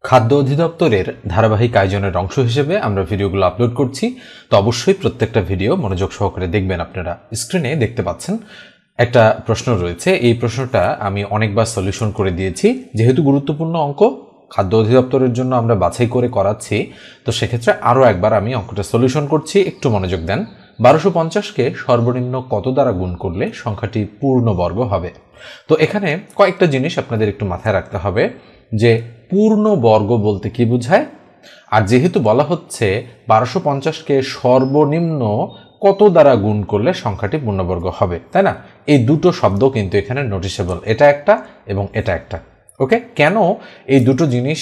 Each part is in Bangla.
খাদ্য অধিদপ্তরের ধারাবাহিক আয়োজনের অংশ হিসেবে আমরা ভিডিওগুলো আপলোড করছি। তো অবশ্যই প্রত্যেকটা ভিডিও মনোযোগ সহকারে দেখবেন। আপনারা স্ক্রিনে দেখতে পাচ্ছেন একটা প্রশ্ন রয়েছে। এই প্রশ্নটা আমি অনেকবার সলিউশন করে দিয়েছি। যেহেতু গুরুত্বপূর্ণ অঙ্ক, খাদ্য অধিদপ্তরের জন্য আমরা বাছাই করে করাচ্ছি, তো সেক্ষেত্রে আরও একবার আমি অঙ্কটা সলিউশন করছি। একটু মনোযোগ দেন। 1250কে সর্বনিম্ন কত দ্বারা গুণ করলে সংখ্যাটি পূর্ণবর্গ হবে? তো এখানে কয়েকটা জিনিস আপনাদের একটু মাথায় রাখতে হবে যে পূর্ণ বর্গ বলতে কি বোঝায়, আর যেহেতু বলা হচ্ছে 1250কে সর্বনিম্ন কত দ্বারা গুণ করলে সংখ্যাটি পূর্ণবর্গ হবে, তাই না? এই দুটো শব্দ কিন্তু এখানে নোটিসেবল, এটা একটা এবং এটা একটা। ওকে, কেন এই দুটো জিনিস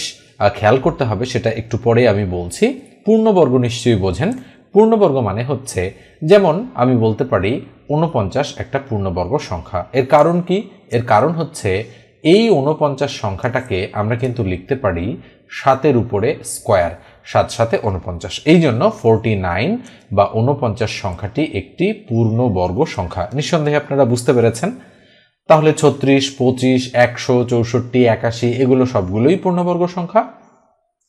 খেয়াল করতে হবে সেটা একটু পরে আমি বলছি। পূর্ণবর্গ নিশ্চয়ই বোঝেন। পূর্ণবর্গ মানে হচ্ছে, যেমন আমি বলতে পারি 49 একটা পূর্ণবর্গ সংখ্যা। এর কারণ কি? এর কারণ হচ্ছে এই 49 সংখ্যাটাকে আমরা কিন্তু লিখতে পারি 7-এর উপরে স্কোয়ার, 7 7 49। এই জন্য 49 বা 49 সংখ্যাটি একটি পূর্ণবর্গ সংখ্যা। নিঃসন্দেহে আপনারা বুঝতে পেরেছেন। তাহলে 36, 25, 100, 64, 81 এগুলো সবগুলোই পূর্ণবর্গ সংখ্যা।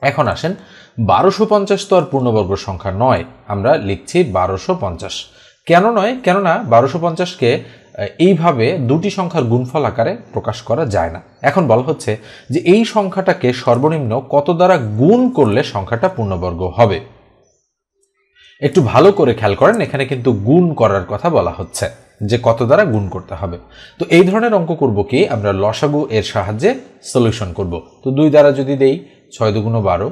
এখন আসেন, 1250 তো আর পূর্ণবর্গ সংখ্যা নয়, আমরা লিখছি 1250। কেন নয়? কেননা 1250কে এইভাবে দুটি সংখ্যার গুণফল আকারে প্রকাশ করা যায় না। এখন বলা হচ্ছে যে এই সংখ্যাটাকে সর্বনিম্ন কত দ্বারা গুণ করলে সংখ্যাটা পূর্ণবর্গ হবে। একটু ভালো করে খেয়াল করেন, এখানে কিন্তু গুণ করার কথা বলা হচ্ছে, যে কত দ্বারা গুণ করতে হবে। তো এই ধরনের অঙ্ক করব কি, আমরা লসাগু এর সাহায্যে সলিউশন করব। তো 2 দ্বারা যদি দেই 6 দুগুণ 12,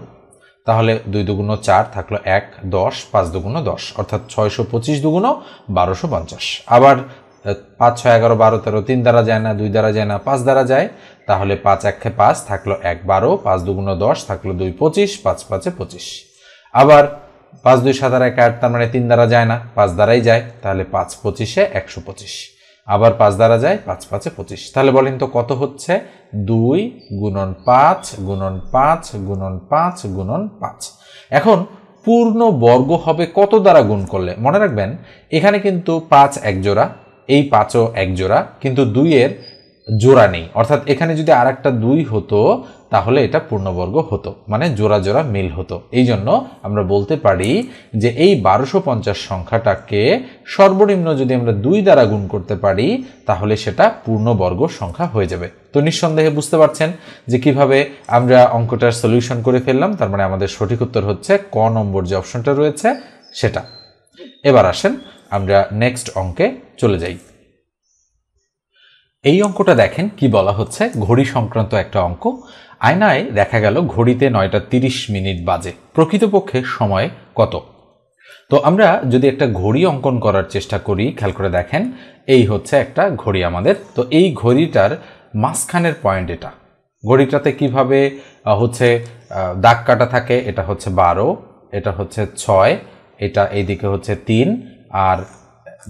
তাহলে 2 দুগুণ 4 থাকলো 1, 10, 5 দুগুণ 10, অর্থাৎ 625 দুগুণ 1250। আবার 5 6 11 12 13, 3 দ্বারা যায় না, 2 দ্বারা যায় না, 5 দ্বারা যায়। তাহলে 5 1 5 থাকলো 1 12, 5 দুগুণ 10 থাকলো 2 25, 5 5 25। আবার 5 2 7 1 8, তার মানে 3 দ্বারা যায় না, 5 দ্বারাই যায়। তাহলে 5 25 125। আবার 5 দ্বারা যায়, 5 5 25। তাহলে বলেন তো কত হচ্ছে? 2 গুণন 5 গুণন 5 গুণন 5 গুণন 5। এখন পূর্ণ বর্গ হবে কত দ্বারা গুণ করলে? মনে রাখবেন, এখানে কিন্তু 5 এক জোড়া, এই 5ও এক জোড়া, কিন্তু 2 এর জোড়া নেই। অর্থাৎ এখানে যদি আর একটা 2 হতো তাহলে এটা পূর্ণবর্গ হতো, মানে জোড়া জোড়া মিল হতো। এই জন্য আমরা বলতে পারি যে এই 1250 সংখ্যাটাকে সর্বনিম্ন যদি আমরা 2 দ্বারা গুণ করতে পারি তাহলে সেটা পূর্ণবর্গ সংখ্যা হয়ে যাবে। তো নিঃসন্দেহে বুঝতে পারছেন যে কিভাবে আমরা অঙ্কটার সলিউশন করে ফেললাম। তার মানে আমাদের সঠিক উত্তর হচ্ছে ক নম্বর যে অপশনটা রয়েছে সেটা। এবার আসেন আমরা নেক্সট অঙ্কে চলে যাই। এই অঙ্কটা দেখেন কি বলা হচ্ছে, ঘড়ি সংক্রান্ত একটা অঙ্ক। আয়নায় দেখা গেল ঘড়িতে 9টা 30 মিনিট বাজে, প্রকৃতপক্ষে সময় কত? তো আমরা যদি একটা ঘড়ি অঙ্কন করার চেষ্টা করি, খেয়াল করে দেখেন, এই হচ্ছে একটা ঘড়ি আমাদের। তো এই ঘড়িটার মাঝখানের পয়েন্ট এটা। ঘড়িটাতে কিভাবে হচ্ছে দাগ কাটা থাকে, এটা হচ্ছে 12, এটা হচ্ছে 6, এটা এইদিকে হচ্ছে 3, আর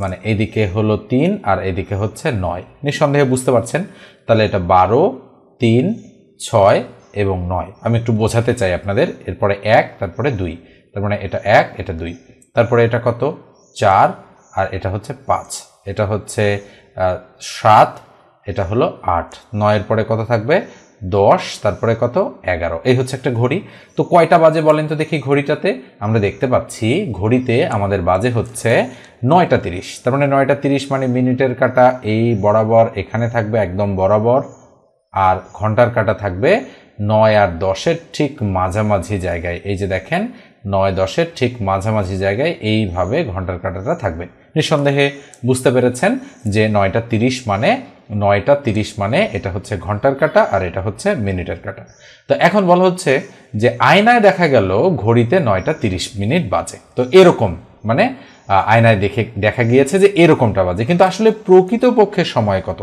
মানে এইদিকে হলো 3 আর এইদিকে হচ্ছে 9। নিঃসন্দেহে বুঝতে পারছেন। তাহলে এটা 12, 3, 6 এবং 9। আমি একটু বোঝাতে চাই আপনাদের। এরপরে 1, তারপরে 2, তার মানে এটা 1, এটা 2, তারপরে এটা কত? 4, আর এটা হচ্ছে 5, এটা হচ্ছে 7, এটা হলো 8, 9 এর পরে কত থাকবে? 10, তারপরে কত? 11। এই হচ্ছে একটা ঘড়ি। তো কয়টা বাজে বলেন তো দেখি ঘড়িটাতে? আমরা দেখতে পাচ্ছি ঘড়িতে আমাদের বাজে হচ্ছে 9টা 30। তার মানে 9টা 30 মানে মিনিটের কাঁটা এই বরাবর এখানে থাকবে একদম বরাবর, আর ঘন্টার কাঁটা থাকবে 9 আর 10-এর ঠিক মাঝামাঝি জায়গায়। এই যে দেখেন, 9 10-এর ঠিক মাঝামাঝি জায়গায় এইভাবে ঘন্টার কাঁটাটা থাকবে। নিঃসন্দেহে বুঝতে পেরেছেন যে 9টা 30 মানে এটা হচ্ছে ঘন্টার কাঁটা আর এটা হচ্ছে মিনিটের কাঁটা। তো এখন বলা হচ্ছে যে আয়নায় দেখা গেল ঘড়িতে 9টা 30 মিনিট বাজে। তো এরকম মানে আয়নায় দেখা গিয়েছে যে এরকমটা বাজে, কিন্তু আসলে প্রকৃতপক্ষে সময় কত?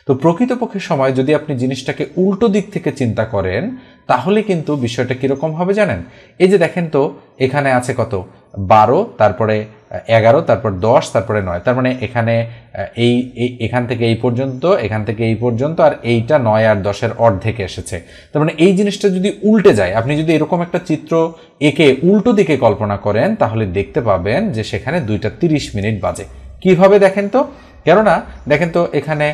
তো প্রকৃতপক্ষে সময় যদি আপনি জিনিসটাকে উল্টো দিক থেকে চিন্তা করেন তাহলে কিন্তু বিষয়টা কিরকম হবে জানেন? এই যে দেখেন তো, এখানে আছে কত? 12, তারপরে 11, তারপর 10, তারপরে 9। তার মানে এখানে এখান থেকে এই পর্যন্ত, এখান থেকে এই পর্যন্ত, আর এইটা 9 আর 10-এর অর্ধেকে এসেছে। তার মানে এই জিনিসটা যদি উল্টে যায়, আপনি যদি এরকম একটা চিত্র এঁকে উল্টো দিকে কল্পনা করেন তাহলে দেখতে পাবেন যে সেখানে 2টা 30 মিনিট বাজে। কিভাবে দেখেন তো? কেননা দেখেন তো, এখানে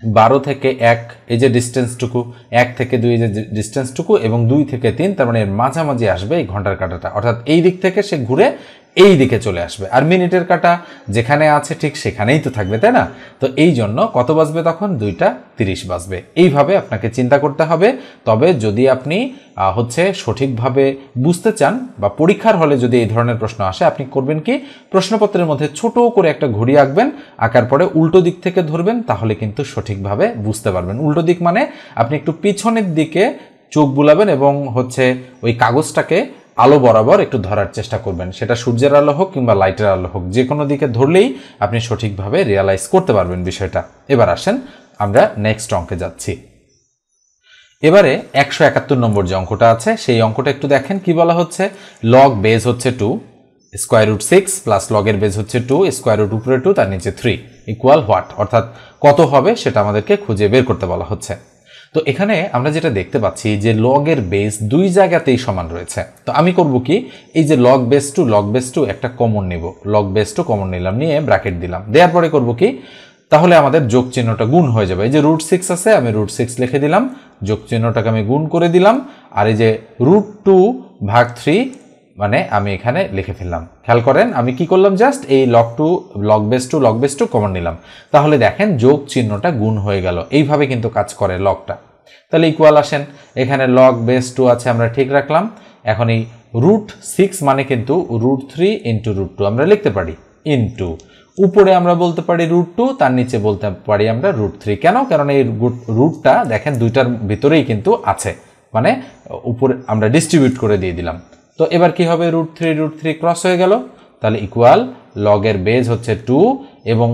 12 থেকে 1 এই যে ডিস্টেন্সটুকু, 1 থেকে 2 এই যে ডিস্টেন্সটুকু, এবং 2 থেকে 3, তার মানে এর মাঝামাঝি আসবে এই ঘন্টার কাঁটাটা, অর্থাৎ এই দিক থেকে সে ঘুরে এই দিকে চলে আসবে। আর মিনিটের কাঁটা যেখানে আছে ঠিক সেখানেই তো থাকবে, তাই না? তো এই জন্য কত বাজবে তখন? 2টা 30 বাজবে। এইভাবে আপনাকে চিন্তা করতে হবে। তবে যদি আপনি সঠিকভাবে বুঝতে চান বা পরীক্ষার হলে যদি এই ধরনের প্রশ্ন আসে, আপনি করবেন কি, প্রশ্নপত্রের মধ্যে ছোট করে একটা ঘড়ি আঁকবেন, আঁকার পরে উল্টো দিক থেকে ধরবেন, তাহলে কিন্তু সঠিকভাবে বুঝতে পারবেন। উল্টো দিক মানে আপনি একটু পিছনের দিকে চোখ বুলাবেন এবং ওই কাগজটাকে আলো বরাবর একটু ধরার চেষ্টা করবেন। সেটা সূর্যের আলো হোক কিংবা লাইটের আলো হোক, যে কোনো দিকে ধরলেই আপনি সঠিকভাবে রিয়ালাইজ করতে পারবেন বিষয়টা। এবার আসেন আমরা নেক্সট অঙ্কে যাচ্ছি। এবারে 171 নম্বর যে অঙ্কটা আছে সেই অঙ্কটা একটু দেখেন। কি বলা হচ্ছে? লগ বেজ হচ্ছে 2, স্কোয়ার রুট 6 প্লাস লগের বেজ হচ্ছে 2, স্কোয়ার রুট উপরে 2 তার নিচে 3 ইকুয়াল হোয়াট, অর্থাৎ কত হবে সেটা আমাদেরকে খুঁজে বের করতে বলা হচ্ছে। তো এখানে আমরা যেটা দেখতে পাচ্ছি যে লগের বেস দুই জায়গাতেই সমান রয়েছে। তো আমি করব কি, এই যে লগ বেস টু একটা কমন নেব, লগ বেস টু কমন নিলাম, নিয়ে ব্র্যাকেট দিলাম, দেওয়ার পরে করব কি, তাহলে আমাদের যোগ চিহ্নটা গুণ হয়ে যাবে। এই যে রুট 6 আছে, আমি রুট 6 লিখে দিলাম, যোগ চিহ্নটাকে আমি গুণ করে দিলাম, আর এই যে রুট 2 ভাগ 3 মানে আমি এখানে লিখে ফেললাম। খেয়াল করেন আমি কি করলাম, জাস্ট এই লগ বেস টু কমন নিলাম, তাহলে দেখেন যোগ চিহ্নটা গুণ হয়ে গেল। এইভাবে কিন্তু কাজ করে লগটা। তাহলে ইকুয়াল আসেন, এখানে লগ বেস 2 আছে আমরা ঠিক রাখলাম। এখন এই রুট 6 মানে কিন্তু রুট 3 ইন্টু রুট 2 আমরা লিখতে পারি, ইন্টু উপরে আমরা বলতে পারি রুট 2, তার নিচে বলতে পারি আমরা রুট 3। কেন? কারণ এই রুটটা দেখেন দুইটার ভিতরেই কিন্তু আছে, মানে উপরে আমরা ডিস্ট্রিবিউট করে দিয়ে দিলাম। তো এবার কি হবে, রুট 3 ক্রস হয়ে গেল, তাহলে ইকুয়াল লগের বেজ হচ্ছে 2 এবং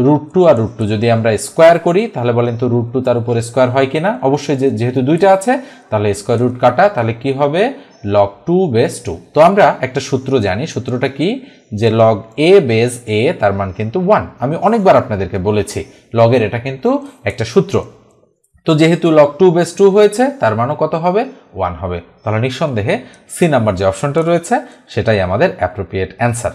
রুট 2 আর রুট 2 যদি আমরা স্কোয়ার করি তাহলে বলেন তো রুট 2 তার উপরে স্কোয়ার হয় কিনা? অবশ্যই, যেহেতু দুইটা আছে তাহলে স্কোয়ার রুট কাটা, তাহলে কি হবে, লগ 2 বেস 2। তো আমরা একটা সূত্র জানি, সূত্রটা কি, যে লগ এ বেজ এ তার মান কিন্তু 1। আমি অনেকবার আপনাদেরকে বলেছি লগের এটা কিন্তু একটা সূত্র। তো যেহেতু লগ 2 বেস 2 হয়েছে, তার মানও কত হবে, 1 হবে। তাহলে নিঃসন্দেহে সি নাম্বার যে অপশনটা রয়েছে সেটাই আমাদের অ্যাপ্রোপ্রিয়েট অ্যান্সার।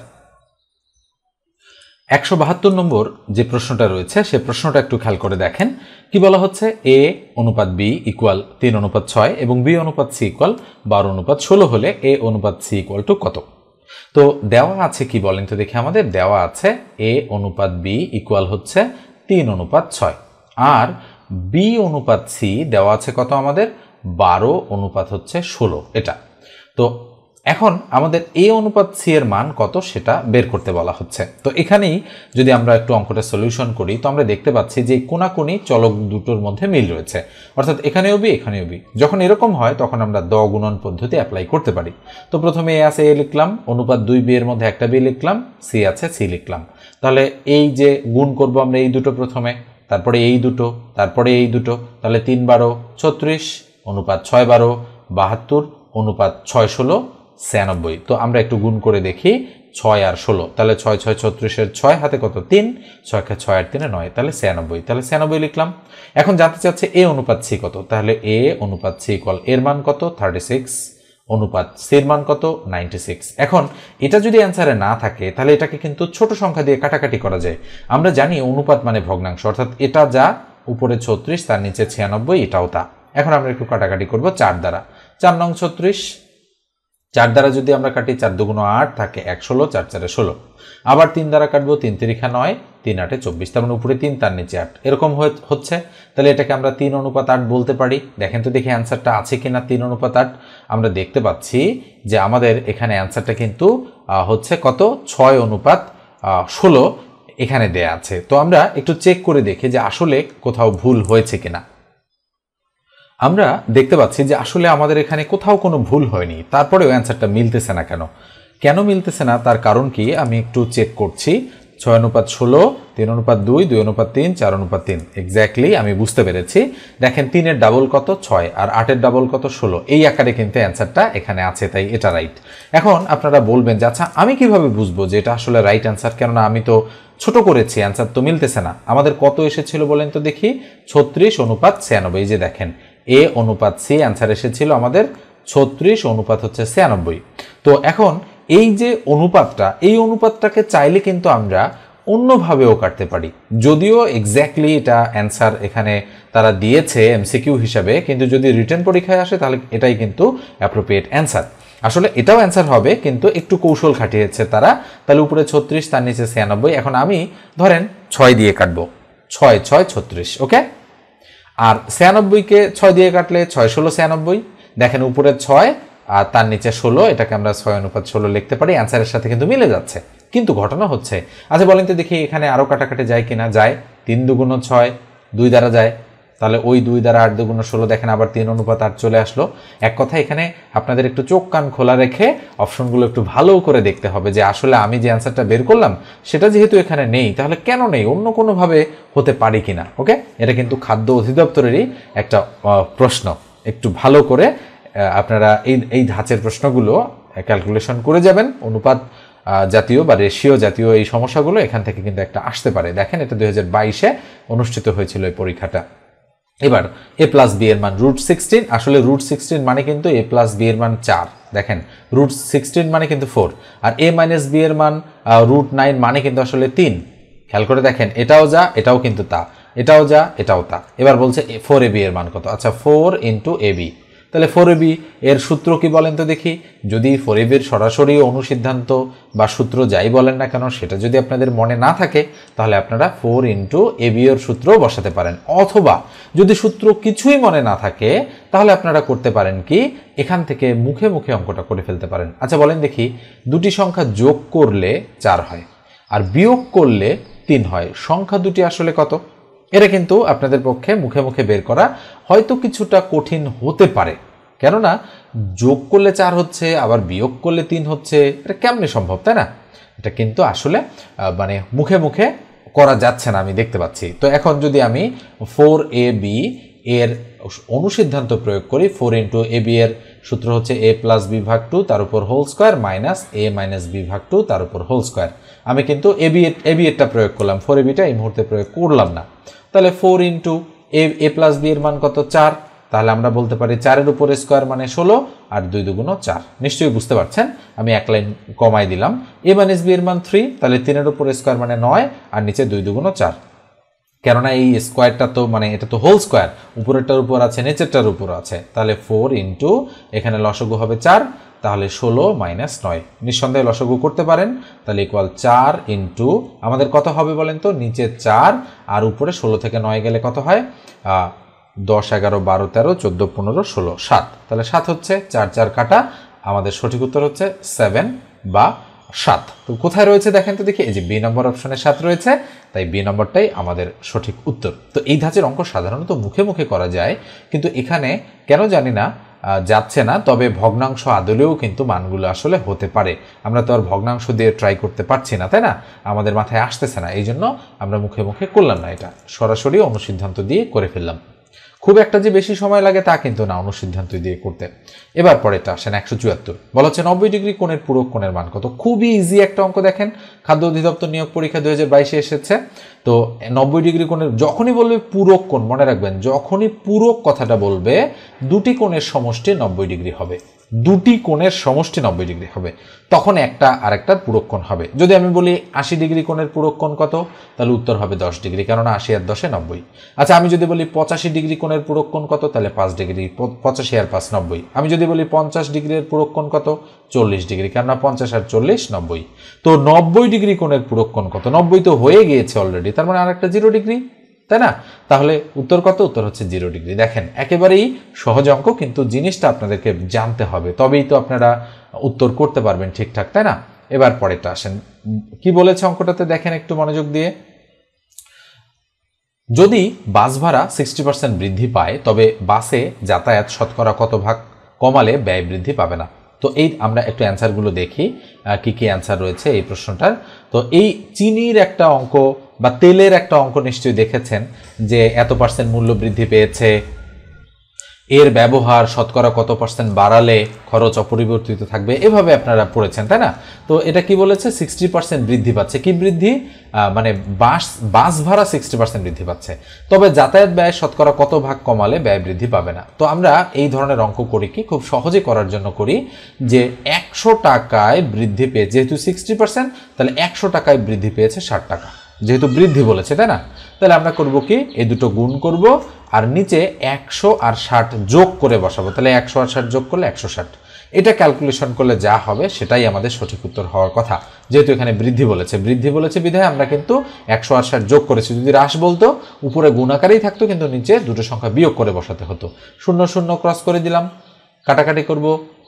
172 নম্বর যে প্রশ্নটা রয়েছে সে প্রশ্নটা একটু খেয়াল করে দেখেন। কি বলা হচ্ছে, এ অনুপাত বি ইকুয়াল 3:6 এবং বি অনুপাত সি ইকুয়াল 12:16 হলে এ অনুপাত সি ইকুয়াল টু কত? তো দেওয়া আছে কি বলেন তো দেখি, আমাদের দেওয়া আছে এ অনুপাত বি ইকুয়াল হচ্ছে 3:6 আর বি অনুপাত সি দেওয়া আছে কত আমাদের, 12:16 এটা। তো এখন আমাদের এ অনুপাত সি এর মান কত সেটা বের করতে বলা হচ্ছে। তো এখানেই যদি আমরা একটু অঙ্কটা সলিউশন করি, তো আমরা দেখতে পাচ্ছি যে কোনাকুনি চলক দুটোর মধ্যে মিল রয়েছে, অর্থাৎ এখানেও বি এখানেও বি। যখন এরকম হয় তখন আমরা দ গুণন পদ্ধতি অ্যাপ্লাই করতে পারি। তো প্রথমে এ আছে এ লিখলাম, অনুপাত 2 বি এর মধ্যে একটা বি লিখলাম, সি আছে সি লিখলাম। তাহলে এই যে গুণ করব আমরা এই দুটো প্রথমে, তারপরে এই দুটো, তারপরে এই দুটো, তাহলে 3 12 36 অনুপাত 6 12 72 অনুপাত 6 16 96। তো আমরা একটু গুণ করে দেখি, 6 আর 16, তাহলে 6 6 36 6 হাতে কত 3, 6 কে 6 আর 3 9, তাহলে 96, তাহলে 96 লিখলাম। এখন জানতে চাচ্ছে এ অনুপাত সি কত, তাহলে এ অনুপাত সি ইকুয়াল এর মান কত 36 অনুপাত সি এর মান কত 96। এখন এটা যদি অ্যান্সারে না থাকে তাহলে এটাকে কিন্তু ছোট সংখ্যা দিয়ে কাটাকাটি করা যায়। আমরা জানি অনুপাত মানে ভগ্নাংশ, অর্থাৎ এটা যা উপরে 36 তার নিচে 96 এটাও তা। এখন আমরা একটু কাটাকাটি করব 4 দ্বারা, 4 নং 36, 4 দ্বারা যদি আমরা কাটি 4 2 8 থাকে 1 16, 4 4 16। আবার 3 দ্বারা কাটবো, 3 3 9, 3 8 24, তার মানে উপরে 3 তার নিচে 8 এরকম হচ্ছে। তাহলে এটাকে আমরা 3:8 বলতে পারি। দেখেন তো দেখি অ্যান্সারটা আছে কিনা 3:8। আমরা দেখতে পাচ্ছি যে আমাদের এখানে অ্যান্সারটা কিন্তু হচ্ছে কত 6:16 এখানে দেয়া আছে। তো আমরা একটু চেক করে দেখি যে আসলে কোথাও ভুল হয়েছে কিনা। আমরা দেখতে পাচ্ছি যে আসলে আমাদের এখানে কোথাও কোনো ভুল হয়নি, তারপরেও অ্যান্সারটা মিলতেছে না। কেন মিলতেছে না তার কারণ কি আমি একটু চেক করছি। 6:16, 3:2, 2:3, 4:3 এক্স্যাক্টলি আমি বুঝতে পেরেছি। দেখেন 3 এর ডাবল কত 6 আর 8 এর ডাবল কত 16, এই আকারে কিন্তু অ্যান্সারটা এখানে আছে, তাই এটা রাইট। এখন আপনারা বলবেন যে আচ্ছা আমি কিভাবে বুঝবো যে এটা আসলে রাইট অ্যান্সার, কেননা আমি তো ছোট করেছি, অ্যান্সার তো মিলতেছে না। আমাদের কত এসেছিল বলেন তো দেখি, 36:96। এই যে দেখেন এ অনুপাত সি অ্যান্সার এসেছিল আমাদের 36:96। তো এখন এই যে অনুপাতটা, এই অনুপাতটাকে চাইলে কিন্তু আমরা অন্যভাবেও কাটতে পারি। যদিও এক্স্যাক্টলি এটা অ্যান্সার এখানে তারা দিয়েছে এমসিকিউ হিসাবে, কিন্তু যদি রিটেন পরীক্ষায় আসে তাহলে এটাই কিন্তু অ্যাপ্রোপ্রিয়েট অ্যান্সার। আসলে এটাও অ্যান্সার হবে, কিন্তু একটু কৌশল খাটিয়েছে তারা। তাহলে উপরে 36, তার নিচে 96। এখন আমি ধরেন 6 দিয়ে কাটবো, 6 6 36, ওকে। আর 96কে 6 দিয়ে কাটলে 6 16 96। দেখেন উপরে 6 আর তার নিচে 16, এটাকে আমরা 6:16 লিখতে পারি, অ্যান্সারের সাথে কিন্তু মিলে যাচ্ছে। কিন্তু ঘটনা হচ্ছে, আচ্ছা বলেন তো দেখি এখানে আরও কাটাকাটি যায় কিনা। যায়, 3 2 6, 2 দ্বারা যায়, তাহলে ওই 2 দ্বারা 8 2 16, দেখেন আবার 3:8 চলে আসলো। এক কথা এখানে আপনাদের একটু চোখ কান খোলা রেখে অপশনগুলো একটু ভালো করে দেখতে হবে যে আসলে আমি যে অ্যান্সারটা বের করলাম সেটা যেহেতু এখানে নেই, তাহলে কেন নেই, অন্য কোনোভাবে হতে পারি কিনা। ওকে, এটা কিন্তু খাদ্য অধিদপ্তরেরই একটা প্রশ্ন। একটু ভালো করে আপনারা এই ধাঁচের প্রশ্নগুলো ক্যালকুলেশন করে যাবেন। অনুপাত জাতীয় বা রেশিও জাতীয় এই সমস্যাগুলো এখান থেকে কিন্তু একটা আসতে পারে। দেখেন এটা 2022-এ অনুষ্ঠিত হয়েছিল এই পরীক্ষাটা। এবার a প্লাস বি এর মান √16, আসলে √16 মানে কিন্তু a প্লাস বি এর মান 4। দেখেন √16 মানে কিন্তু 4, আর a মাইনাস বি এর মান √9 মানে কিন্তু আসলে 3। খেয়াল করে দেখেন, এটাও যা এটাও কিন্তু তা, এটাও যা এটাও তা। এবার বলছে 4ab এর মান কত। আচ্ছা 4 × ab, তাহলে 4ab এর সূত্র কি বলেন তো দেখি। যদি 4ab এর সরাসরি অনুসিদ্ধান্ত বা সূত্র যাই বলেন না কেন সেটা যদি আপনাদের মনে না থাকে, তাহলে আপনারা 4 × ab এর সূত্র বসাতে পারেন। অথবা যদি সূত্র কিছুই মনে না থাকে তাহলে আপনারা করতে পারেন কি, এখান থেকে মুখে মুখে অঙ্কটা করে ফেলতে পারেন। আচ্ছা বলেন দেখি, দুটি সংখ্যা যোগ করলে 4 হয় আর বিয়োগ করলে 3 হয়, সংখ্যা দুটি আসলে কত? এটা কিন্তু আপনাদের পক্ষে মুখে মুখে বের করা হয়তো কিছুটা কঠিন হতে পারে, কেননা যোগ করলে 4 হচ্ছে আবার বিয়োগ করলে 3 হচ্ছে, এটা কেমনে সম্ভব, তাই না? এটা কিন্তু আসলে মানে মুখে মুখে করা যাচ্ছে না, আমি দেখতে পাচ্ছি। তো এখন যদি আমি 4ab এর অনুসিদ্ধান্ত প্রয়োগ করি, 4 × ab এর সূত্র হচ্ছে a প্লাস b ভাগ 2 তার উপর whole square minus a minus b ভাগ 2 তার উপর হোল স্কোয়ার। আমি কিন্তু ab এরটা প্রয়োগ করলাম, 4ab-টা এই মুহূর্তে প্রয়োগ করলাম না। তাহলে 4 × a প্লাস b এর মান কত? 4। তাহলে আমরা বলতে পারি 4-এর উপর স্কোয়ার মানে 16 আর 2 2 4। নিশ্চয়ই বুঝতে পারছেন, আমি এক লাইন কমাই দিলাম। a মাইনাস b এর মান 3, তাহলে 3-এর উপর স্কোয়ার মানে 9 আর নিচে 2 2 4। কেননা এই স্কোয়ারটা তো মানে এটা তো হোল স্কোয়ার, উপরেরটার উপর আছে নিচেরটার উপর আছে, তাহলে 4 × এখানে লসাগু হবে 4, তাহলে 16 - 9, নিঃসন্দেহে লসাগু করতে পারেন। তাহলে ইকুয়াল 4 × আমাদের কত হবে বলেন তো, নিচে 4 আর উপরে 16 থেকে 9 গেলে কত হয়? 10 11 12 13 14 15 16 7, তাহলে 7 হচ্ছে। 4 4 কাটা, আমাদের সঠিক উত্তর হচ্ছে 7 বা 7। তো কোথায় রয়েছে দেখেন তো দেখি, এই যে বি নম্বর অপশনে 7 রয়েছে, তাই বি নম্বরটাই আমাদের সঠিক উত্তর। তো এই ধাঁচের অঙ্ক সাধারণত মুখে মুখে করা যায়, কিন্তু এখানে কেন জানি না যাচ্ছে না। তবে ভগ্নাংশ আদলেও কিন্তু মানগুলো আসলে হতে পারে। আমরা তো আর ভগ্নাংশ দিয়ে ট্রাই করতে পারছি না, তাই না? আমাদের মাথায় আসতেছে না, এই জন্য আমরা মুখে মুখে করলাম না, এটা সরাসরি অনুসিদ্ধান্ত দিয়ে করে ফেললাম। খুব একটা যে বেশি সময় লাগে তা কিন্তু না অনুসিদ্ধান্ত দিয়ে করতে। এবার পরেরটা আসেন 174, বলা হচ্ছে 90 ডিগ্রি কোণের পূরক কোণের মান কত? খুবই ইজি একটা অঙ্ক। দেখেন খাদ্য অধিদপ্তর নিয়োগ পরীক্ষা 2022-এ এসেছে। তো 90 ডিগ্রি কোণের যখনই বলবে পূরক কোণ, মনে রাখবেন যখনই পূরক কথাটা বলবে দুটি কোণের সমষ্টি 90 ডিগ্রি হবে, দুটি কোণের সমষ্টি 90 ডিগ্রি হবে, তখন একটা আরেকটার পূরক কোণ হবে। যদি আমি বলি 80 ডিগ্রি কোণের পূরক কোণ কত, তাহলে উত্তর হবে 10 ডিগ্রি, কেননা 80 আর 10 90। আচ্ছা আমি যদি বলি 85 ডিগ্রি কোণের পূরক কোণ কত, তাহলে 5 ডিগ্রি, 85 আর 5 90। আমি যদি বলি 50 ডিগ্রির পূরক কোণ কত, 40 ডিগ্রি, কেননা 50 আর 40 90। তো 90 ডিগ্রি কোণের পূরক কোণ কত? 90 তো হয়ে গিয়েছে অলরেডি, তার মানে আরেকটা 0 ডিগ্রি, তাই না? তাহলে উত্তর কত? উত্তর হচ্ছে 0 ডিগ্রি। দেখেন একেবারেই সহজ অঙ্ক, কিন্তু জিনিসটা আপনাদেরকে জানতে হবে, তবেই তো আপনারা উত্তর করতে পারবেন ঠিকঠাক, তাই না? এবার পরেরটা আসেন, কি বলেছে অঙ্কটাতে দেখেন একটু মনোযোগ দিয়ে। যদি বাস ভাড়া 60% বৃদ্ধি পায়, তবে বাসে যাতায়াত শতকরা কত ভাগ কমালে ব্যয় বৃদ্ধি পাবে না? তো এই আমরা একটু অ্যান্সারগুলো দেখি কি কি অ্যান্সার রয়েছে এই প্রশ্নটার। তো এই চিনির একটা অঙ্ক বা তেলের একটা অঙ্ক নিশ্চয়ই দেখেছেন, যে এত % মূল্য বৃদ্ধি পেয়েছে, এর ব্যবহার শতকরা কত পার্সেন্ট বাড়ালে খরচ অপরিবর্তিত থাকবে, এভাবে আপনারা পড়েছেন, তাই না? তো এটা কি বলেছে, 60% বৃদ্ধি পাচ্ছে। কি বৃদ্ধি? মানে বাস ভাড়া 60% বৃদ্ধি পাচ্ছে, তবে যাতায়াত ব্যয় শতকরা কত ভাগ কমালে ব্যয় বৃদ্ধি পাবে না। তো আমরা এই ধরনের অঙ্ক করি কি, খুব সহজে করার জন্য করি যে 100 টাকায় বৃদ্ধি পেয়ে, যেহেতু 60%, তাহলে 100 টাকায় বৃদ্ধি পেয়েছে 60 টাকা, যেহেতু বৃদ্ধি বলেছে, তাই না? তাহলে আমরা করব কি, এই দুটো গুণ করব আর নিচে 100 আর 60 যোগ করে বসাবো। তাহলে 100 আর 60 যোগ করলে 160। এটা ক্যালকুলেশন করলে যা হবে সেটাই আমাদের সঠিক উত্তর হওয়ার কথা। যেহেতু এখানে বৃদ্ধি বলেছে বিধায় আমরা কিন্তু 100 আর 60 যোগ করেছি। যদি হ্রাস বলতো উপরে গুণ আকারেই থাকতো, কিন্তু নিচে দুটো সংখ্যা বিয়োগ করে বসাতে হতো। 0 0 ক্রস করে দিলাম, কাটাকাটি করব,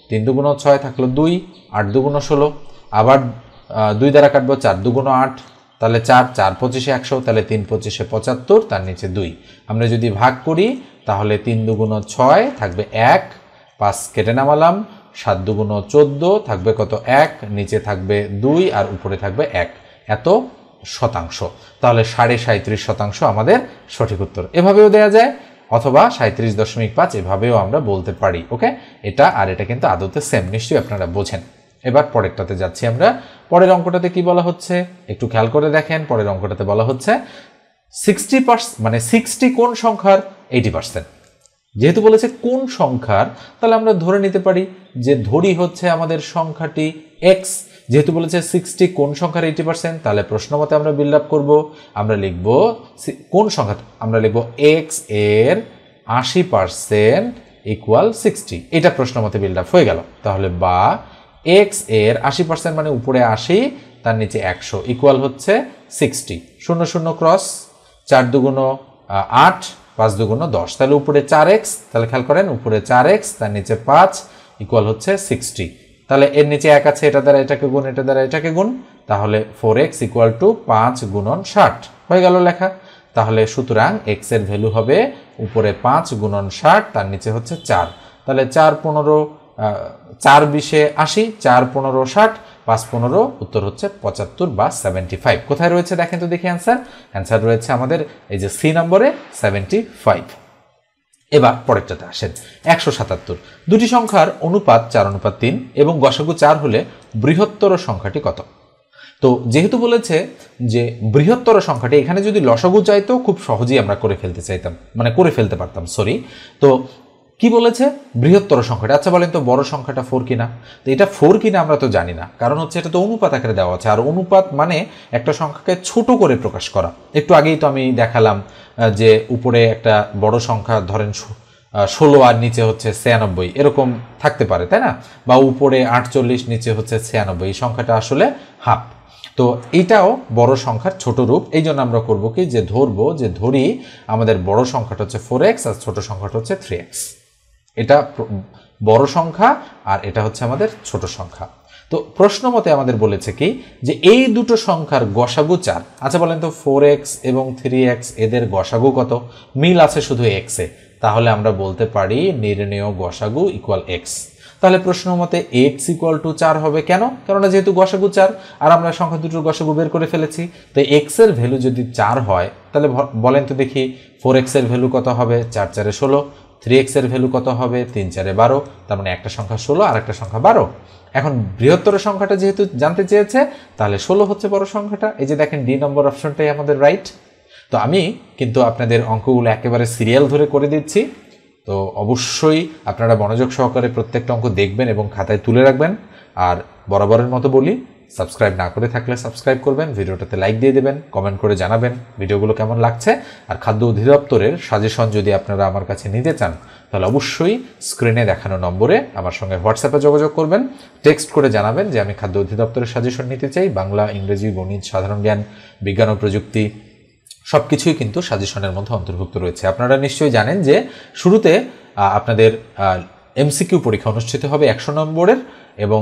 3 2 6 থাকলো 2, 8 2 16, আবার 2 দ্বারা কাটবো, 4 2 8, তাহলে 4 4 25 100, তাহলে 3 25 75, তার নিচে 2। আমরা যদি ভাগ করি তাহলে 3 2 6 থাকবে 1, 5 কেটে নামালাম, 7 2 14 থাকবে কত, 1, নিচে থাকবে 2 আর উপরে থাকবে 1, এত শতাংশ। তাহলে 37.5% আমাদের সঠিক উত্তর। এভাবেও দেয়া যায়, অথবা 37.5 এভাবেও আমরা বলতে পারি। ওকে, এটা আর এটা কিন্তু আদতে সেম, নিশ্চয়ই আপনারা বোঝেন। এবার পরেরটাতে যাচ্ছি আমরা। পরের অঙ্কটাতে কি বলা হচ্ছে একটু খেয়াল করে দেখেন। পরের অঙ্কটাতে বলা হচ্ছে 60%, মানে 60 কোন সংখ্যার 80%। যেহেতু বলেছে কোন সংখ্যার, তাহলে আমরা ধরে নিতে পারি যে ধরি হচ্ছে আমাদের সংখ্যাটি x। যেহেতু বলেছে 60 কোন সংখ্যার 80%, তাহলে প্রশ্ন মতে আমরা বিল্ড আপ করবো। আমরা লিখব কোন সংখ্যা, আমরা লিখব x এর 80% ইকুয়াল 60। এটা প্রশ্ন মতে বিল্ড আপ হয়ে গেল। তাহলে বা x এর 80% মানে উপরে 80, তার নিচে 100 ইকুয়াল হচ্ছে 60। 0 0 ক্রস, 4 2 8, 5 2 10, তাহলে উপরে 4x, তাহলে খেয়াল করেন উপরে 4x, তার নিচে 5 ইকুয়াল হচ্ছে 60। তাহলে এর নিচে 1 আছে, এটা দ্বারা এটাকে গুণ, এটা দ্বারা এটাকে গুণ, তাহলে 4x ইকুয়াল টু 5 গুণন 60 হয়ে গেল লেখা। তাহলে সুতরাং x এর ভ্যালু হবে উপরে 5 গুণন 60, তার নিচে হচ্ছে 4। তাহলে 4 15, 4 20 80, 4 15 60, 5 15, উত্তর হচ্ছে 75 বা 75। কোথায় রয়েছে দেখেন তো দেখি অ্যান্সার রয়েছে আমাদের এই যে সি নম্বরে 75। এবার পরেরটাতে আসেন। 177, দুটি সংখ্যার অনুপাত 4:3 এবং গসাগু 4 হলে বৃহত্তর সংখ্যাটি কত? তো যেহেতু বলেছে যে বৃহত্তর সংখ্যাটি, এখানে যদি লসাগু চাইতো খুব সহজেই আমরা করে ফেলতে পারতাম। তো কি বলেছে, বৃহত্তর সংখ্যাটা। আচ্ছা বলেন তো বড় সংখ্যাটা 4 কিনা? তো এটা 4 কিনা আমরা তো জানি না, কারণ হচ্ছে এটা তো অনুপাত আকারে দেওয়া আছে, আর অনুপাত মানে একটা সংখ্যাকে ছোট করে প্রকাশ করা। একটু আগেই তো আমি দেখালাম যে উপরে একটা বড় সংখ্যা ধরেন 16 আর নিচে হচ্ছে 96, এরকম থাকতে পারে, তাই না? বা উপরে 48, নিচে হচ্ছে 96, এই সংখ্যাটা আসলে হাফ। তো এটাও বড় সংখ্যার ছোট রূপ। এই জন্য আমরা করবো কি, যে ধরি আমাদের বড় সংখ্যাটা হচ্ছে 4x আর ছোট সংখ্যাটা হচ্ছে 3x। এটা বড় সংখ্যা আর এটা হচ্ছে আমাদের ছোট সংখ্যা। তো প্রশ্ন মতে আমাদের বলেছে কি, যে এই দুটো সংখ্যার গসাগু 4। আচ্ছা বলেন তো 4x এবং 3x এদের গসাগু কত? মিল আছে শুধু x এ, তাহলে আমরা বলতে পারি নির্ণেয় গসাগু ইকুয়াল x। তাহলে প্রশ্ন মতে x ইকুয়াল টু 4 হবে। কেন? কারণ যেহেতু গসাগু 4 আর আমরা সংখ্যা দুটোর গসাগু বের করে ফেলেছি। তো x এর ভ্যালু যদি 4 হয়, তাহলে বলেন তো দেখি 4x এর ভ্যালু কত হবে? 4 4 16। 3x এর ভ্যালু কত হবে? 3 4 12। তার মানে একটা সংখ্যা 16 আর একটা সংখ্যা 12। এখন বৃহত্তর সংখ্যাটা যেহেতু জানতে চেয়েছে, তাহলে 16 হচ্ছে বড় সংখ্যাটা। এই যে দেখেন ডি নম্বর অপশনটাই আমাদের রাইট। তো আমি কিন্তু আপনাদের অঙ্কগুলো একেবারে সিরিয়াল ধরে করে দিচ্ছি। তো অবশ্যই আপনারা মনোযোগ সহকারে প্রত্যেকটা অঙ্ক দেখবেন এবং খাতায় তুলে রাখবেন। আর বরাবরের মতো বলি, সাবস্ক্রাইব না করে থাকলে সাবস্ক্রাইব করবেন, ভিডিওটাতে লাইক দিয়ে দেবেন, কমেন্ট করে জানাবেন ভিডিওগুলো কেমন লাগছে। আর খাদ্য অধিদপ্তরের সাজেশন যদি আপনারা আমার কাছে নিতে চান, তাহলে অবশ্যই স্ক্রিনে দেখানো নম্বরে আমার সঙ্গে হোয়াটসঅ্যাপে যোগাযোগ করবেন, টেক্সট করে জানাবেন যে আমি খাদ্য অধিদপ্তরের সাজেশন নিতে চাই। বাংলা, ইংরেজি, গণিত, সাধারণ জ্ঞান, বিজ্ঞান ও প্রযুক্তি সবকিছুই কিন্তু সাজেশনের মধ্যে অন্তর্ভুক্ত রয়েছে। আপনারা নিশ্চয়ই জানেন যে শুরুতে আপনাদের এমসিকিউ পরীক্ষা অনুষ্ঠিত হবে 100 নম্বরের, এবং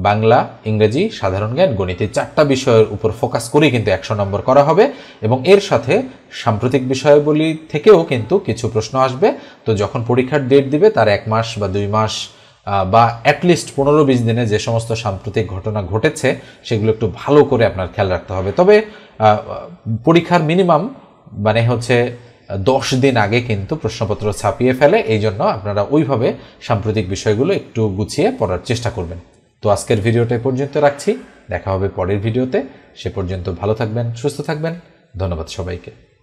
বাংলা, ইংরেজি, সাধারণ জ্ঞান, গণিত, 4টা বিষয়ের উপর ফোকাস করেই কিন্তু 100 নম্বর করা হবে। এবং এর সাথে সাম্প্রতিক বিষয়াবলী থেকেও কিন্তু কিছু প্রশ্ন আসবে। তো যখন পরীক্ষার ডেট দিবে তার 1 মাস বা 2 মাস বা অ্যাটলিস্ট 15-20 দিনে যে সমস্ত সাম্প্রতিক ঘটনা ঘটেছে সেগুলো একটু ভালো করে আপনার খেয়াল রাখতে হবে। তবে পরীক্ষার মিনিমাম মানে হচ্ছে 10 দিন আগে কিন্তু প্রশ্নপত্র ছাপিয়ে ফেলে। এই জন্য আপনারা ওইভাবে সাম্প্রতিক বিষয়গুলো একটু গুছিয়ে পড়ার চেষ্টা করবেন। তো আজকের ভিডিওটা পর্যন্ত রাখছি, দেখা হবে পরের ভিডিওতে। সে পর্যন্ত ভালো থাকবেন, সুস্থ থাকবেন। ধন্যবাদ সবাইকে।